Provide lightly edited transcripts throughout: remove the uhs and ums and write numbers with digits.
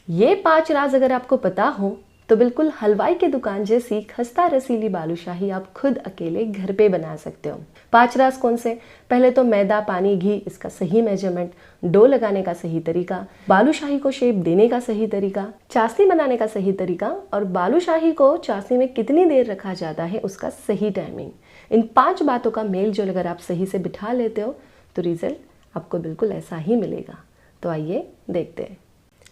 ये 5 राज अगर आपको पता हो तो बिल्कुल हलवाई की दुकान जैसी खस्ता रसीली बालूशाही आप खुद अकेले घर पे बना सकते हो। 5 राज कौन से? पहले तो मैदा, पानी, घी, इसका सही मेजरमेंट, डो लगाने का सही तरीका, बालूशाही को शेप देने का सही तरीका, चाशनी बनाने का सही तरीका और बालूशाही को चाशनी में कितनी देर रखा जाता है उसका सही टाइमिंग। इन 5 बातों का मेल जो अगर आप सही से बिठा लेते हो तो रिजल्ट आपको बिल्कुल ऐसा ही मिलेगा। तो आइए देखते हैं।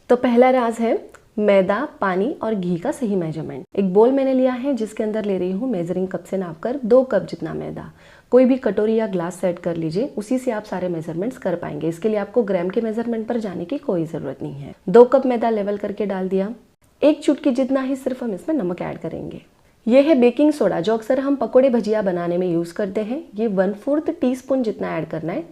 तो पहला राज है मैदा, पानी और घी का सही मेजरमेंट। एक बोल मैंने लिया है जिसके अंदर ले रही हूँ मेजरिंग कप से नापकर 2 कप जितना मैदा। कोई भी कटोरी या ग्लास सेट कर लीजिए, उसी से आप सारे मेजरमेंट्स कर पाएंगे। इसके लिए आपको ग्राम के मेजरमेंट पर जाने की कोई ज़रूरत नहीं है। 2 कप मैदा लेवल करके डाल दिया। 1 चुटकी जितना ही सिर्फ हम इसमें नमक ऐड करेंगे। ये है बेकिंग सोडा जो अक्सर हम पकोड़े भजिया बनाने में यूज़ करते हैं। ये 1/4 टीस्पून जितना ऐड करना है।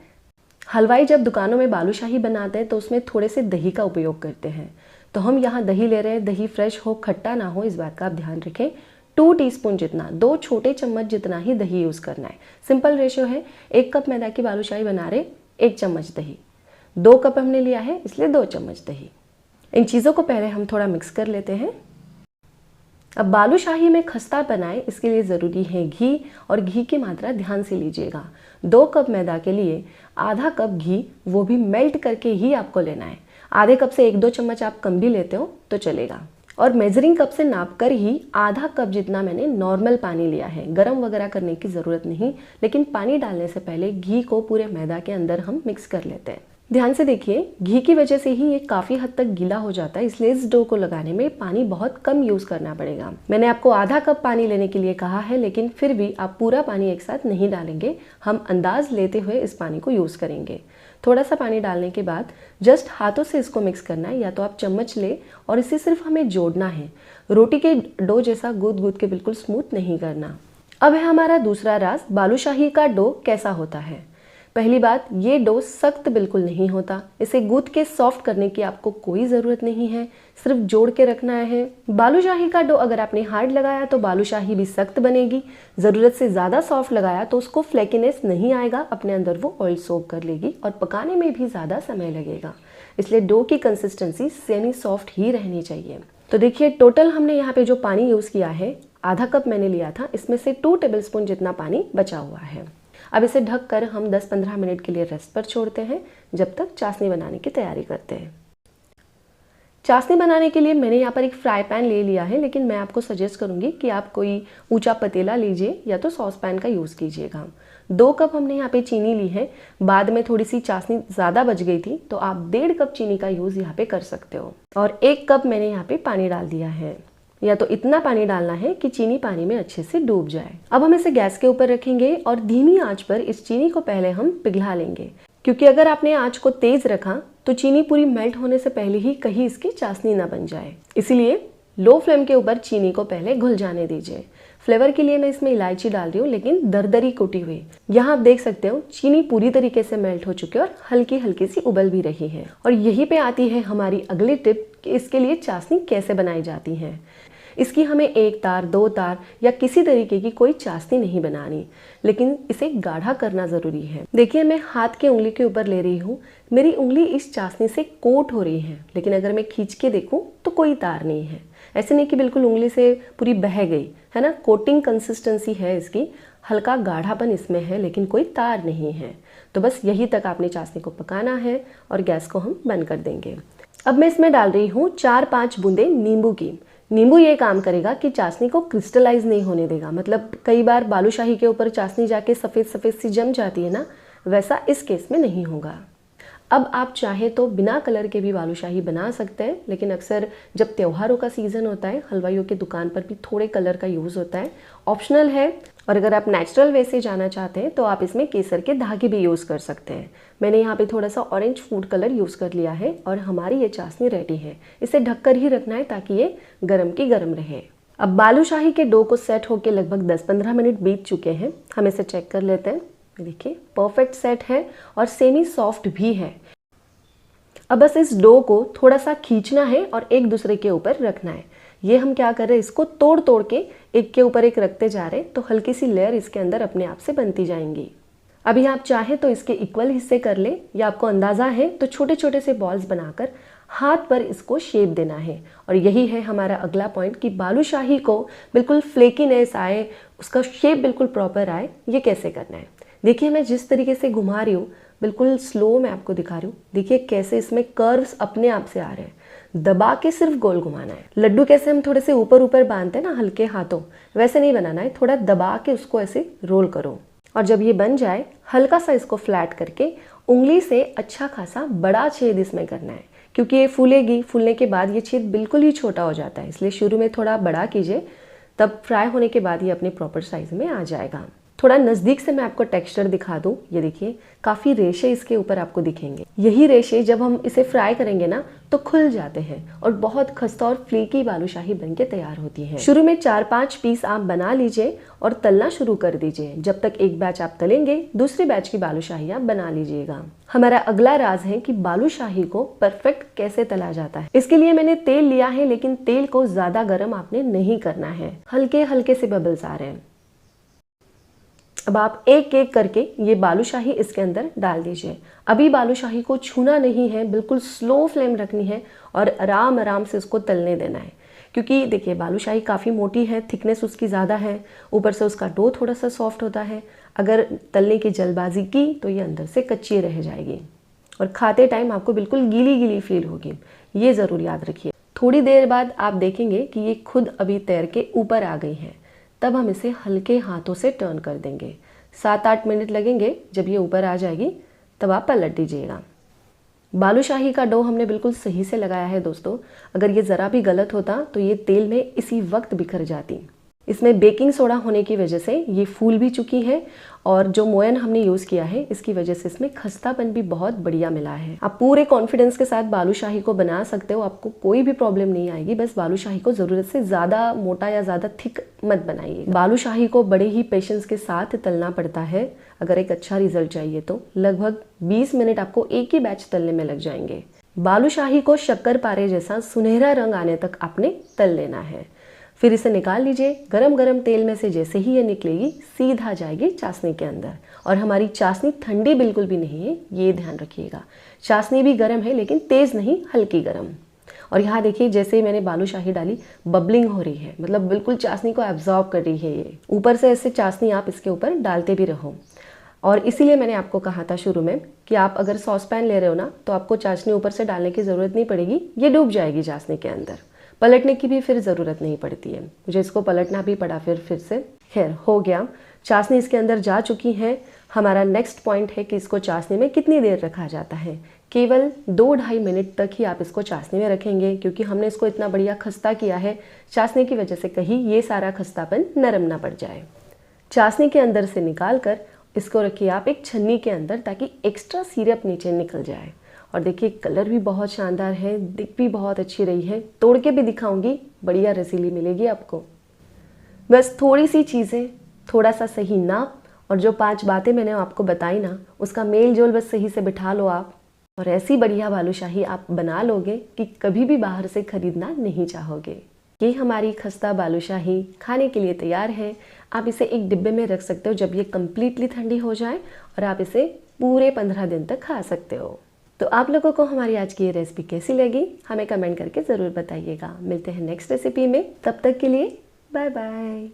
हलवाई जब दुकानों में बालूशाही बनाते हैं तो उसमें थोड़े से दही का उपयोग करते हैं, तो हम यहाँ दही ले रहे हैं। दही फ्रेश हो, खट्टा ना हो, इस बात का आप ध्यान रखें। 2 टीस्पून जितना, 2 छोटे चम्मच जितना ही दही यूज़ करना है। सिंपल रेशियो है, 1 कप मैदा की बालूशाही बना रहे 1 चम्मच दही। 2 कप हमने लिया है इसलिए 2 चम्मच दही। इन चीज़ों को पहले हम थोड़ा मिक्स कर लेते हैं। अब बालूशाही में खस्ता बनाए इसके लिए ज़रूरी है घी, और घी की मात्रा ध्यान से लीजिएगा। 2 कप मैदा के लिए आधा कप घी, वो भी मेल्ट करके ही आपको लेना है। आधे कप से 1-2 चम्मच आप कम भी लेते हो तो चलेगा। और मेजरिंग कप से नापकर ही आधा कप जितना मैंने नॉर्मल पानी लिया है। गरम वगैरह करने की ज़रूरत नहीं, लेकिन पानी डालने से पहले घी को पूरे मैदा के अंदर हम मिक्स कर लेते हैं। ध्यान से देखिए, घी की वजह से ही ये काफ़ी हद तक गीला हो जाता है, इसलिए इस डो को लगाने में पानी बहुत कम यूज़ करना पड़ेगा। मैंने आपको आधा कप पानी लेने के लिए कहा है, लेकिन फिर भी आप पूरा पानी एक साथ नहीं डालेंगे। हम अंदाज लेते हुए इस पानी को यूज़ करेंगे। थोड़ा सा पानी डालने के बाद जस्ट हाथों से इसको मिक्स करना है, या तो आप चम्मच ले और इसे सिर्फ हमें जोड़ना है। रोटी के डो जैसा गूंद गूंद के बिल्कुल स्मूथ नहीं करना। अब है हमारा दूसरा राज, बालूशाही का डो कैसा होता है। पहली बात, ये डो सख्त बिल्कुल नहीं होता। इसे गूंथ के सॉफ्ट करने की आपको कोई ज़रूरत नहीं है, सिर्फ जोड़ के रखना है। बालूशाही का डो अगर आपने हार्ड लगाया तो बालूशाही भी सख्त बनेगी। ज़रूरत से ज़्यादा सॉफ्ट लगाया तो उसको फ्लेकीनेस नहीं आएगा, अपने अंदर वो ऑयल सोक कर लेगी और पकाने में भी ज़्यादा समय लगेगा। इसलिए डो की कंसिस्टेंसी सेमी सॉफ्ट ही रहनी चाहिए। तो देखिए, टोटल हमने यहाँ पे जो पानी यूज़ किया है, आधा कप मैंने लिया था, इसमें से 2 टेबलस्पून जितना पानी बचा हुआ है। अब इसे ढककर हम 10-15 मिनट के लिए रेस्ट पर छोड़ते हैं, जब तक चाशनी बनाने की तैयारी करते हैं। चाशनी बनाने के लिए मैंने यहाँ पर एक फ्राई पैन ले लिया है, लेकिन मैं आपको सजेस्ट करूँगी कि आप कोई ऊंचा पतीला लीजिए या तो सॉस पैन का यूज़ कीजिएगा। 2 कप हमने यहाँ पे चीनी ली है। बाद में थोड़ी सी चाशनी ज़्यादा बच गई थी, तो आप 1.5 कप चीनी का यूज़ यहाँ पे कर सकते हो। और 1 कप मैंने यहाँ पे पानी डाल दिया है, या तो इतना पानी डालना है कि चीनी पानी में अच्छे से डूब जाए। अब हम इसे गैस के ऊपर रखेंगे और धीमी आंच पर इस चीनी को पहले हम पिघला लेंगे, क्योंकि अगर आपने आंच को तेज रखा तो चीनी पूरी मेल्ट होने से पहले ही कहीं इसकी चाशनी ना बन जाए। इसीलिए लो फ्लेम के ऊपर चीनी को पहले घुल जाने दीजिए। फ्लेवर के लिए मैं इसमें इलायची डाल रही हूँ, लेकिन दरदरी कुटी हुई। यहाँ आप देख सकते हो चीनी पूरी तरीके से मेल्ट हो चुकी है और हल्की हल्की सी उबल भी रही है। और यहीं पे आती है हमारी अगली टिप कि इसके लिए चाशनी कैसे बनाई जाती है। इसकी हमें 1 तार, 2 तार या किसी तरीके की कोई चाशनी नहीं बनानी, लेकिन इसे गाढ़ा करना ज़रूरी है। देखिए, मैं हाथ की उंगली के ऊपर ले रही हूँ। मेरी उंगली इस चाशनी से कोट हो रही है, लेकिन अगर मैं खींच के देखूँ तो कोई तार नहीं है। ऐसे नहीं कि बिल्कुल उंगली से पूरी बह गई है ना। कोटिंग कंसिस्टेंसी है इसकी, हल्का गाढ़ापन इसमें है, लेकिन कोई तार नहीं है। तो बस यही तक आपने चाशनी को पकाना है और गैस को हम बंद कर देंगे। अब मैं इसमें डाल रही हूँ 4-5 बूंदे नींबू की। नींबू ये काम करेगा कि चाशनी को क्रिस्टलाइज नहीं होने देगा। मतलब कई बार बालूशाही के ऊपर चाशनी जाके सफ़ेद सफ़ेद सी जम जाती है ना, वैसा इस केस में नहीं होगा। अब आप चाहे तो बिना कलर के भी बालूशाही बना सकते हैं, लेकिन अक्सर जब त्योहारों का सीज़न होता है, हलवाइयों की दुकान पर भी थोड़े कलर का यूज़ होता है। ऑप्शनल है, और अगर आप नेचुरल वे से जाना चाहते हैं तो आप इसमें केसर के धागे भी यूज़ कर सकते हैं। मैंने यहाँ पे थोड़ा सा ऑरेंज फूड कलर यूज़ कर लिया है और हमारी ये चाशनी रेडी है। इसे ढककर ही रखना है ताकि ये गरम की गरम रहे। अब बालूशाही के डो को सेट होकर लगभग 10-15 मिनट बीत चुके हैं। हम इसे चेक कर लेते हैं। देखिए, परफेक्ट सेट है और सेमी सॉफ्ट भी है। अब बस इस डो को थोड़ा सा खींचना है और एक दूसरे के ऊपर रखना है। ये हम क्या कर रहे हैं, इसको तोड़ तोड़ के एक के ऊपर एक रखते जा रहे हैं, तो हल्की सी लेयर इसके अंदर अपने आप से बनती जाएंगी। अभी आप चाहे तो इसके इक्वल हिस्से कर ले, या आपको अंदाज़ा है तो छोटे छोटे से बॉल्स बनाकर हाथ पर इसको शेप देना है। और यही है हमारा अगला पॉइंट कि बालूशाही को बिल्कुल फ्लेकीनेस आए, उसका शेप बिल्कुल प्रॉपर आए, ये कैसे करना है। देखिए मैं जिस तरीके से घुमा रही हूँ, बिल्कुल स्लो मैं आपको दिखा रही हूँ। देखिए कैसे इसमें कर्व्स अपने आप से आ रहे हैं। दबा के सिर्फ गोल घुमाना है। लड्डू कैसे हम थोड़े से ऊपर ऊपर बांधते हैं ना हल्के हाथों, वैसे नहीं बनाना है। थोड़ा दबा के उसको ऐसे रोल करो। और जब ये बन जाए, हल्का सा इसको फ्लैट करके उंगली से अच्छा खासा बड़ा छेद इसमें करना है, क्योंकि ये फूलेगी। फूलने के बाद ये छेद बिल्कुल ही छोटा हो जाता है, इसलिए शुरू में थोड़ा बड़ा कीजिए, तब फ्राई होने के बाद ये अपने प्रॉपर साइज में आ जाएगा। थोड़ा नज़दीक से मैं आपको टेक्सचर दिखा दूं। ये देखिए काफ़ी रेशे इसके ऊपर आपको दिखेंगे। यही रेशे जब हम इसे फ्राई करेंगे ना तो खुल जाते हैं और बहुत खस्ता और फ्लेकी बालूशाही बनके तैयार होती है। शुरू में 4-5 पीस आप बना लीजिए और तलना शुरू कर दीजिए। जब तक एक बैच आप तलेंगे, दूसरी बैच की बालूशाही आप बना लीजिएगा। हमारा अगला राज है कि बालूशाही को परफेक्ट कैसे तला जाता है। इसके लिए मैंने तेल लिया है, लेकिन तेल को ज़्यादा गर्म आपने नहीं करना है। हल्के हल्के से बबल्स आ रहे हैं। अब आप एक एक करके ये बालूशाही इसके अंदर डाल दीजिए। अभी बालूशाही को छूना नहीं है, बिल्कुल स्लो फ्लेम रखनी है और आराम आराम से उसको तलने देना है। क्योंकि देखिए बालूशाही काफ़ी मोटी है, थिकनेस उसकी ज़्यादा है, ऊपर से उसका डो थोड़ा सा सॉफ्ट होता है। अगर तलने की जल्दबाजी की तो ये अंदर से कच्ची रह जाएगी और खाते टाइम आपको बिल्कुल गीली गीली फील होगी। ये ज़रूर याद रखिए। थोड़ी देर बाद आप देखेंगे कि ये खुद अभी तैर के ऊपर आ गई है। तब हम इसे हल्के हाथों से टर्न कर देंगे। 7-8 मिनट लगेंगे। जब ये ऊपर आ जाएगी तब आप पलट दीजिएगा। बालूशाही का डो हमने बिल्कुल सही से लगाया है दोस्तों। अगर ये ज़रा भी गलत होता तो ये तेल में इसी वक्त बिखर जाती। इसमें बेकिंग सोडा होने की वजह से ये फूल भी चुकी है और जो मोयन हमने यूज़ किया है इसकी वजह से इसमें खस्तापन भी बहुत बढ़िया मिला है। आप पूरे कॉन्फिडेंस के साथ बालूशाही को बना सकते हो, आपको कोई भी प्रॉब्लम नहीं आएगी। बस बालूशाही को ज़रूरत से ज़्यादा मोटा या ज़्यादा थिक मत बनाइए। बालूशाही को बड़े ही पेशेंस के साथ तलना पड़ता है अगर एक अच्छा रिजल्ट चाहिए तो। लगभग 20 मिनट आपको एक ही बैच तलने में लग जाएंगे। बालूशाही को शक्कर पारे जैसा सुनहरा रंग आने तक आपने तल लेना है। फिर इसे निकाल लीजिए। गरम गरम तेल में से जैसे ही ये निकलेगी, सीधा जाएगी चाशनी के अंदर। और हमारी चाशनी ठंडी बिल्कुल भी नहीं है, ये ध्यान रखिएगा। चाशनी भी गरम है लेकिन तेज़ नहीं, हल्की गरम। और यहाँ देखिए जैसे ही मैंने बालूशाही डाली, बबलिंग हो रही है, मतलब बिल्कुल चाशनी को एब्जॉर्ब कर रही है ये। ऊपर से ऐसे चाशनी आप इसके ऊपर डालते भी रहो। और इसीलिए मैंने आपको कहा था शुरू में कि आप अगर सॉस पैन ले रहे हो ना, तो आपको चाशनी ऊपर से डालने की ज़रूरत नहीं पड़ेगी, ये डूब जाएगी चाशनी के अंदर। पलटने की भी फिर ज़रूरत नहीं पड़ती है। मुझे इसको पलटना भी पड़ा फिर से। खैर हो गया, चाशनी इसके अंदर जा चुकी है। हमारा नेक्स्ट पॉइंट है कि इसको चाशनी में कितनी देर रखा जाता है। केवल 2-2.5 मिनट तक ही आप इसको चाशनी में रखेंगे, क्योंकि हमने इसको इतना बढ़िया खस्ता किया है। चाशनी की वजह से कहीं ये सारा खस्तापन नरम ना पड़ जाए। चाशनी के अंदर से निकाल कर इसको रखिए आप एक छन्नी के अंदर, ताकि एक्स्ट्रा सिरप नीचे निकल जाए। और देखिए कलर भी बहुत शानदार है, दिख भी बहुत अच्छी रही है। तोड़ के भी दिखाऊंगी, बढ़िया रसीली मिलेगी आपको। बस थोड़ी सी चीज़ें, थोड़ा सा सही नाप और जो 5 बातें मैंने आपको बताई ना, उसका मेल जोल बस सही से बिठा लो आप, और ऐसी बढ़िया बालूशाही आप बना लोगे कि कभी भी बाहर से खरीदना नहीं चाहोगे। ये हमारी खस्ता बालूशाही खाने के लिए तैयार है। आप इसे एक डिब्बे में रख सकते हो जब ये कम्प्लीटली ठंडी हो जाए, और आप इसे पूरे 15 दिन तक खा सकते हो। तो आप लोगों को हमारी आज की ये रेसिपी कैसी लगी, हमें कमेंट करके ज़रूर बताइएगा। मिलते हैं नेक्स्ट रेसिपी में, तब तक के लिए बाय बाय।